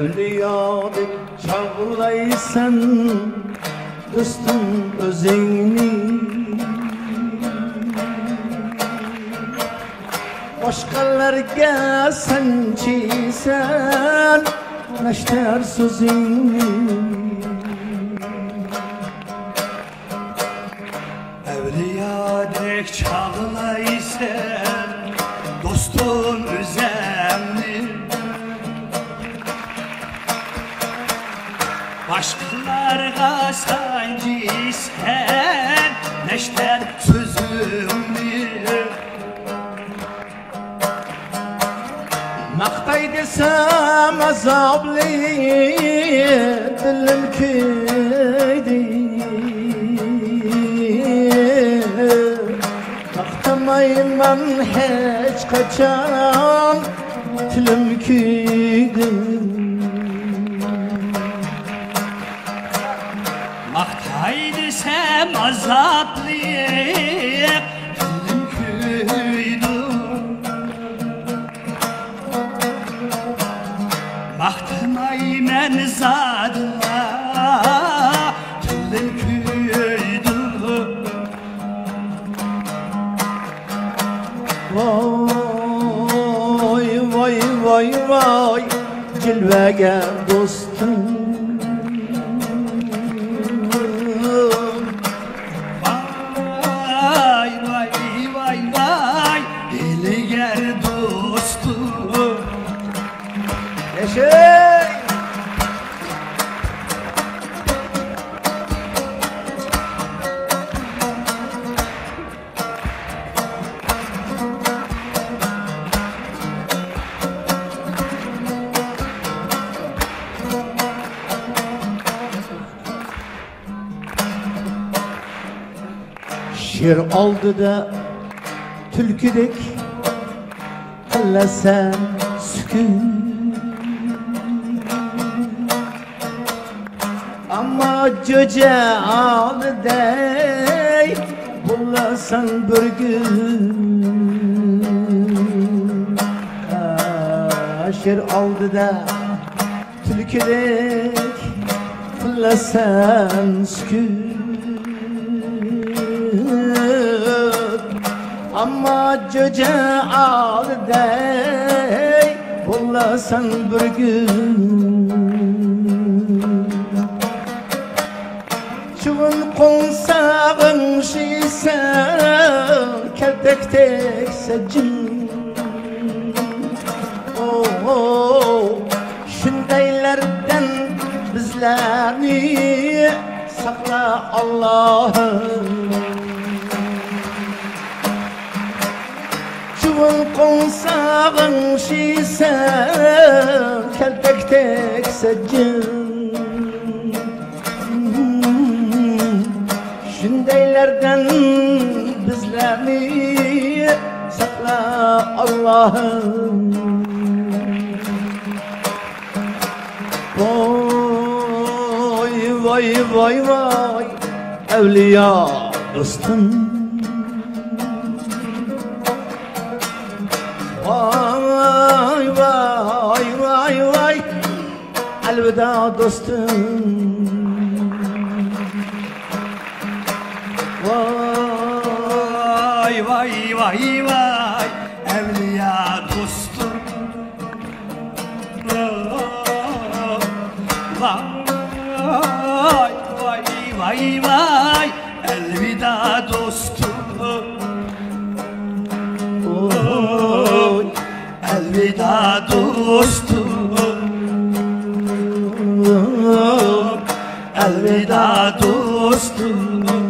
Evliya deb çağırlaysan dostum özüngni, boshqalarga sanchiysan nashtar so'zingni. Evliyadek çağlaysan dostun üzemni, başkalarga sancıysan neşter sözümni. Maqtay desam azobli dilim kuydi, maqtamayman hech qachon tilim kuydi. Maqtay desem azapli dilim kuydu, maqtamayman zadla dilim kuydu. Voy voy voy voy cilvege dostum, Vay vay vay vay Deliger dostum. yaşay. Şir oldida tulkidek qilasan sukut, ammo jo'ja oliday bo'lasan bir kun. Şir oldida tulkidek qilasan sukut, ammo jo'ja oliday bo'lasan bir kun. Chuvin qo'nsag'ing shiysan kaltakdek sajin, shundaylardan bizlarni saqla Allohim. Chuvin qo'nsag'ing shiysan kaltakdek sajin, shundaylardan bizlarni saqla Allohim. Voy voy voy voy evliya dostum, vay vay vay vay elveda dostum. Vay vay vay vay evliya dostum. Vay vay vay vay elveda dostum. Elveda dostum, elveda dostum.